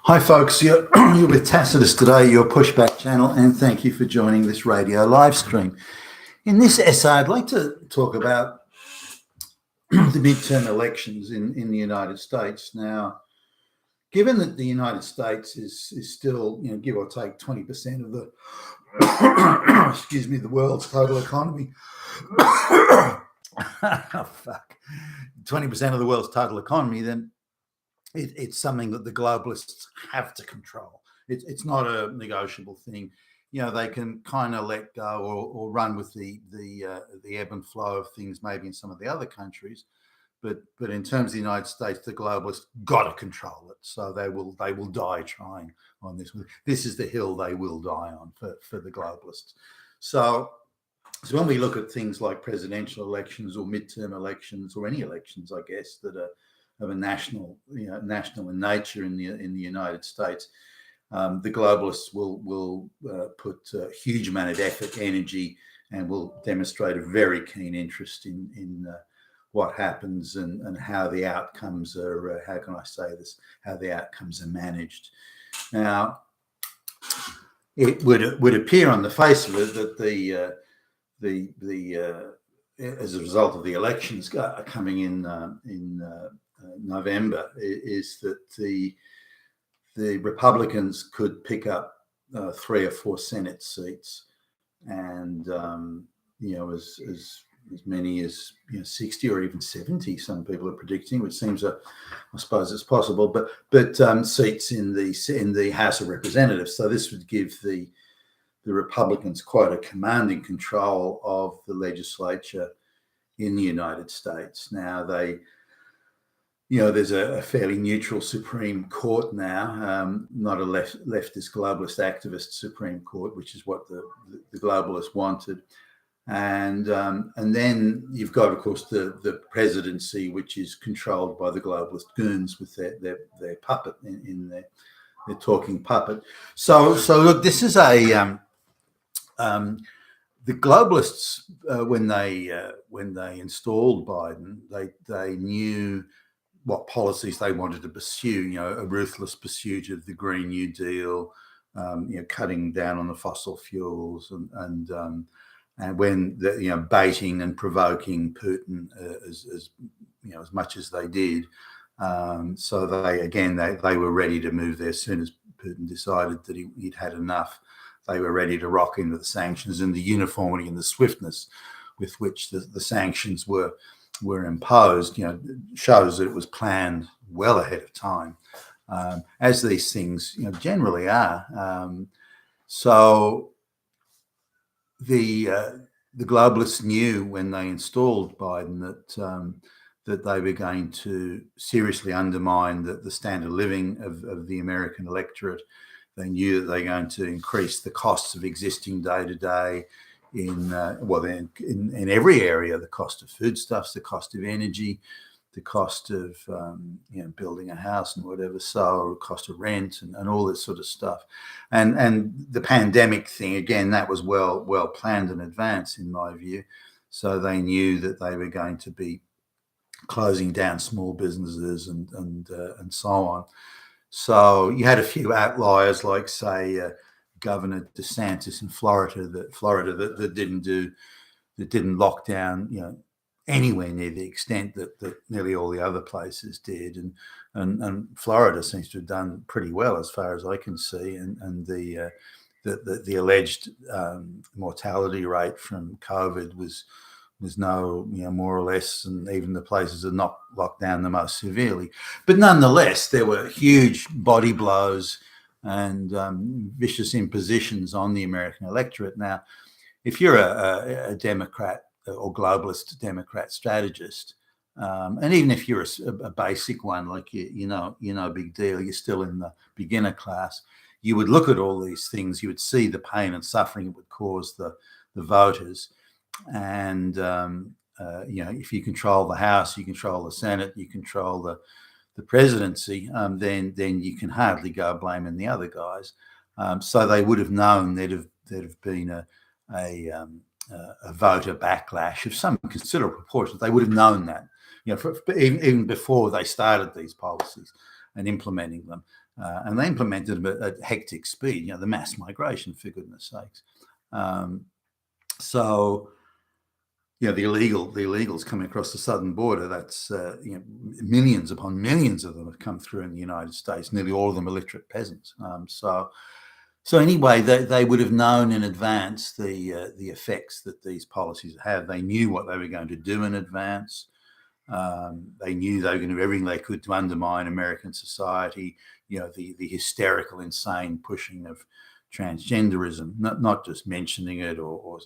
Hi folks, you're with Tacitus today, your pushback channel, and thank you for joining this radio live stream. In this essay, I'd like to talk about the midterm elections in the United States. Now, given that the United States is still, give or take 20% of the, excuse me, the world's total economy, 20% of the world's total economy, then it's something that the globalists have to control. It's not a negotiable thing. They can kind of let go or run with the ebb and flow of things maybe in some of the other countries, but in terms of the United States, the globalists got to control it. So they will die trying on this. This is the hill they will die on for the globalists. So when we look at things like presidential elections or midterm elections or any elections, I guess, that are of a national in nature in the United States, the globalists will put a huge amount of effort, energy, and will demonstrate a very keen interest in what happens and how the outcomes are. How can I say this? How the outcomes are managed. Now, it would appear on the face of it that as a result of the elections coming in November, is that the Republicans could pick up 3 or 4 Senate seats, and as many as 60 or even 70. Some people are predicting, which seems I suppose it's possible. But seats in the House of Representatives. So this would give the Republicans quite a commanding control of the legislature in the United States. Now there's a fairly neutral Supreme Court now, not a leftist globalist activist Supreme Court, which is what the globalists wanted. And then you've got, of course, the presidency, which is controlled by the globalist goons with their puppet in their talking puppet. So look, this is the globalists when they installed Biden, they knew what policies they wanted to pursue. A ruthless pursuit of the Green New Deal, cutting down on the fossil fuels, and when baiting and provoking Putin as much as they did. So they were ready to move there as soon as Putin decided that he'd had enough. They were ready to rock into the sanctions, and the uniformity and the swiftness with which the sanctions were imposed, shows that it was planned well ahead of time, as these things, generally are. So the globalists knew when they installed Biden that they were going to seriously undermine the standard of living of the American electorate. They knew that they were going to increase the costs of existing day to day in every area: the cost of foodstuffs, the cost of energy, the cost of building a house and whatever, so cost of rent and all this sort of stuff. And the pandemic thing, again, that was well planned in advance, in my view. So they knew that they were going to be closing down small businesses and so on. So you had a few outliers, like say Governor DeSantis in Florida that didn't lock down anywhere near the extent that nearly all the other places did, and Florida seems to have done pretty well as far as I can see, and the alleged mortality rate from COVID was more or less, and even the places that not locked down the most severely. But nonetheless, there were huge body blows and vicious impositions on the American electorate. Now, if you're a Democrat or globalist Democrat strategist, and even if you're a basic one, like big deal, you're still in the beginner class, you would look at all these things, you would see the pain and suffering it would cause the voters. And if you control the House, you control the Senate, you control the presidency, then you can hardly go blaming the other guys. So they would have known there'd have been a voter backlash of some considerable proportion. They would have known that, even before they started these policies and implementing them. and they implemented them at hectic speed. The mass migration, for goodness sakes. So the illegals coming across the southern border, that's millions upon millions of them have come through in the United States. Nearly all of them are literate peasants. So anyway, they would have known in advance the effects that these policies have. They knew what they were going to do in advance. They knew they were going to do everything they could to undermine American society. The hysterical, insane pushing of transgenderism, not just mentioning it or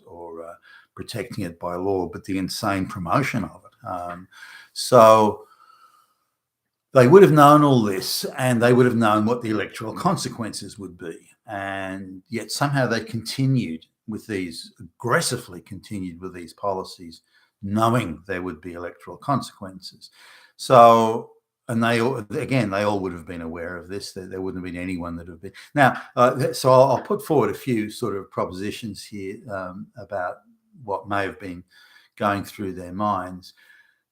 protecting it by law, but the insane promotion of it. So they would have known all this, and they would have known what the electoral consequences would be. And yet somehow they aggressively continued with these policies, knowing there would be electoral consequences. So, and they all would have been aware of this. There wouldn't have been anyone that would have been. Now, so I'll put forward a few sort of propositions here about what may have been going through their minds.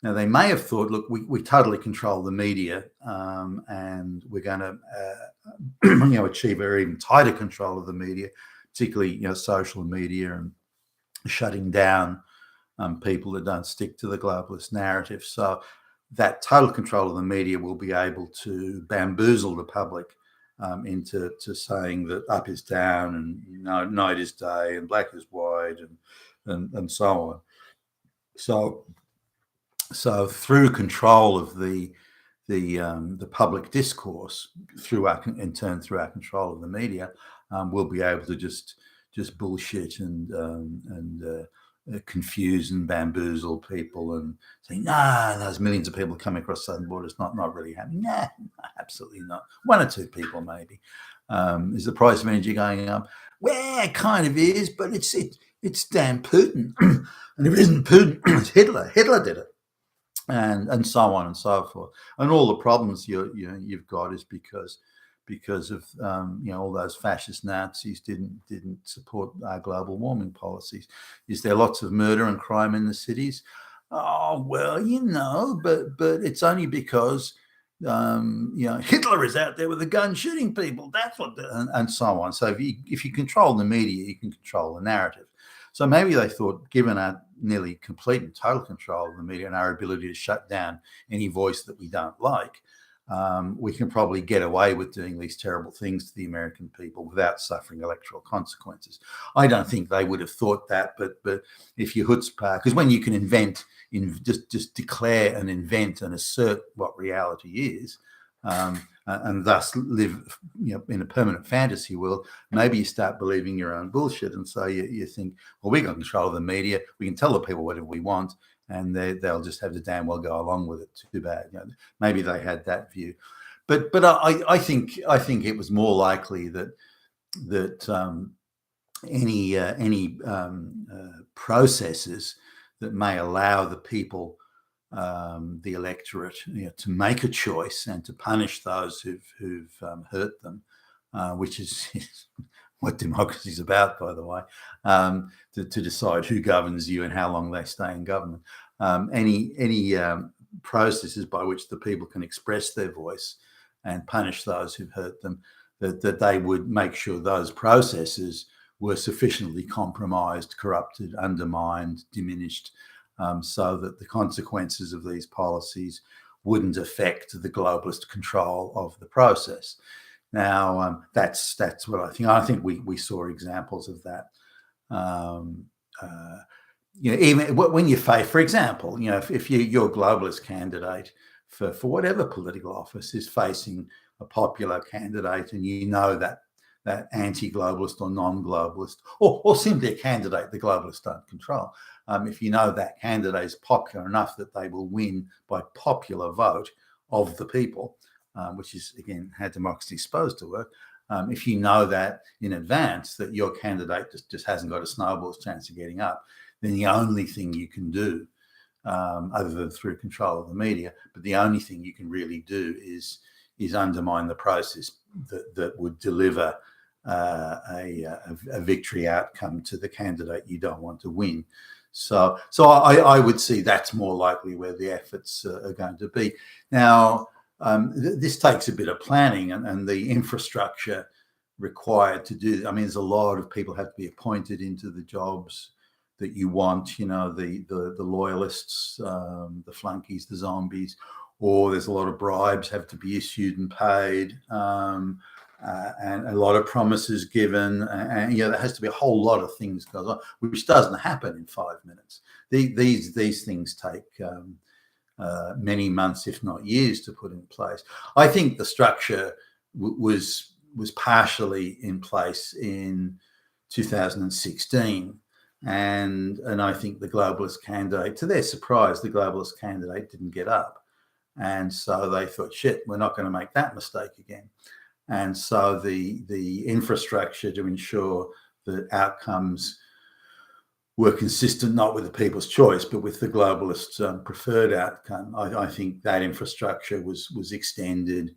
Now, they may have thought, look, we totally control the media, and we're going to achieve a even tighter control of the media, particularly social media, and shutting down people that don't stick to the globalist narrative. So that total control of the media will be able to bamboozle the public into saying that up is down, and night is day, and black is white, and so on. So through control of the public discourse, through our control of the media, we'll be able to just bullshit and confuse and bamboozle people and say, there's millions of people coming across southern borders, not really happening. Nah, absolutely not. One or two people maybe. Is the price of energy going up? Well, it kind of is, but it's damn Putin. And if it isn't Putin, it's Hitler. Hitler did it. And so on and so forth. And all the problems you've got is because of all those fascist Nazis didn't support our global warming policies. Is there lots of murder and crime in the cities? Oh well, but it's only because Hitler is out there with a gun shooting people. That's what, and so on. So if you control the media, you can control the narrative. So maybe they thought, given our nearly complete and total control of the media and our ability to shut down any voice that we don't like, we can probably get away with doing these terrible things to the American people without suffering electoral consequences. I don't think they would have thought that, but if you chutzpah, because when you can just declare and invent and assert what reality is, and thus live in a permanent fantasy world, maybe you start believing your own bullshit, and so you think, well, we got control of the media, we can tell the people whatever we want, and they'll just have to damn well go along with it. Too bad. Maybe they had that view, but I think it was more likely that any processes that may allow the people, the electorate, to make a choice and to punish those who've hurt them, which is what democracy is about, by the way, to decide who governs you and how long they stay in government. Any processes by which the people can express their voice and punish those who've hurt them, that they would make sure those processes were sufficiently compromised, corrupted, undermined, diminished, so that the consequences of these policies wouldn't affect the globalist control of the process. Now, that's what I think. I think we saw examples of that. Even when you face, for example, if your globalist candidate for whatever political office is facing a popular candidate, and that anti-globalist or non-globalist, or simply a candidate the globalists don't control, if that candidate is popular enough that they will win by popular vote of the people, which is, again, how democracy is supposed to work, if you know that in advance that your candidate just hasn't got a snowball's chance of getting up, then the only thing you can do, other than through control of the media, but the only thing you can really do is undermine the process that would deliver a victory outcome to the candidate you don't want to win. So I would see that's more likely where the efforts are going to be. Now, This takes a bit of planning and the infrastructure required to do. I mean, there's a lot of people have to be appointed into the jobs that you want. You know, the loyalists, the flunkies, the zombies, or there's a lot of bribes have to be issued and paid, and a lot of promises given, and you know, there has to be a whole lot of things goes on, which doesn't happen in 5 minutes. These things take many months, if not years, to put in place. I think the structure was partially in place in 2016, and I think the globalist candidate, to their surprise, the globalist candidate didn't get up, and so they thought, shit, we're not going to make that mistake again. And so the infrastructure to ensure that outcomes were consistent, not with the people's choice, but with the globalist preferred outcome. I think that infrastructure was extended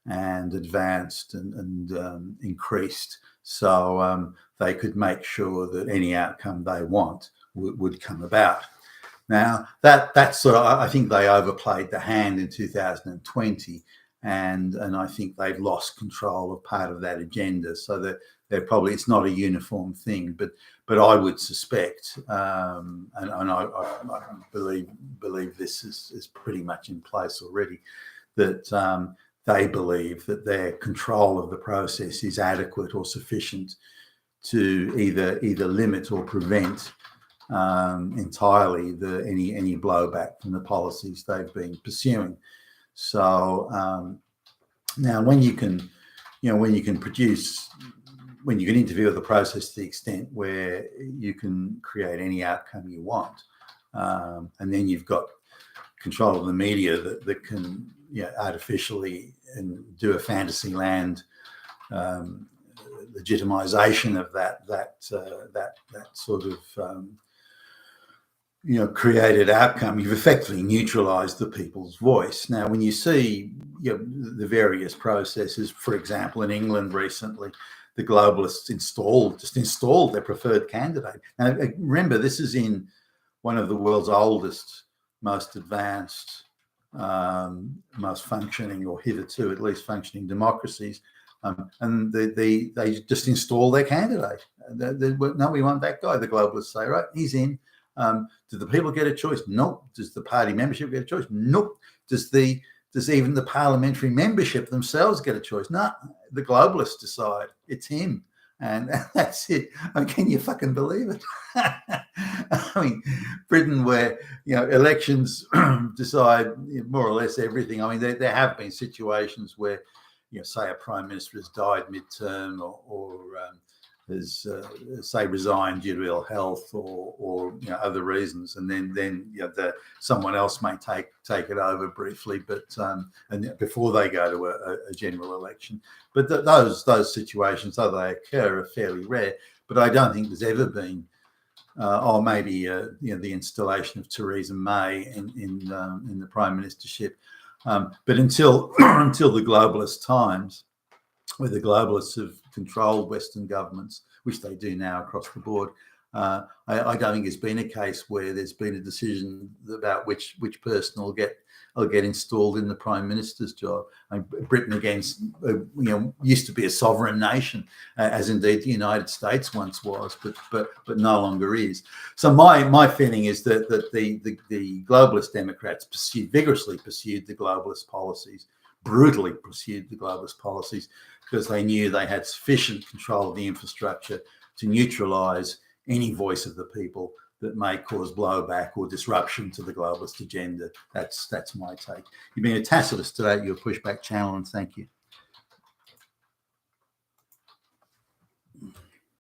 and advanced and increased, so they could make sure that any outcome they want would come about. Now, that's sort of, I think they overplayed the hand in 2020, and I think they've lost control of part of that agenda. So that they're probably, it's not a uniform thing, but I would suspect, and I believe this is pretty much in place already, that they believe that their control of the process is adequate or sufficient to either limit or prevent entirely any blowback from the policies they've been pursuing. So now, when you can interfere with the process to the extent where you can create any outcome you want, and then you've got control of the media that can, you know, artificially and do a fantasy land legitimization of that sort of created outcome, you've effectively neutralized the people's voice. Now, when you see the various processes, for example, in England recently, the globalists installed their preferred candidate. Now, remember, this is in one of the world's oldest, most advanced, most functioning, or hitherto at least functioning democracies, and they just install their candidate. No, we want that guy. The globalists say, right, he's in. Do the people get a choice? Nope. Does the party membership get a choice? Nope. Does even the parliamentary membership themselves get a choice? No, the globalists decide. It's him, and that's it. I mean, can you fucking believe it? I mean, Britain, where elections decide more or less everything. I mean, there have been situations where, say a prime minister has died midterm, or has say resigned due to ill health or other reasons, and then someone else may take it over briefly, but and before they go to a general election. But those situations, though they occur, are fairly rare. But I don't think there's ever been, or maybe the installation of Theresa May in the prime ministership, but until the globalist times, where the globalists have controlled Western governments, which they do now across the board, I don't think there's been a case where there's been a decision about which person will get installed in the prime minister's job. I mean, Britain, against used to be a sovereign nation, as indeed the United States once was, but no longer is. So my feeling is that the globalist Democrats vigorously pursued the globalist policies, brutally pursued the globalist policies, because they knew they had sufficient control of the infrastructure to neutralize any voice of the people that may cause blowback or disruption to the globalist agenda. That's my take. You've been a Tacitus today at your Pushback channel, and thank you.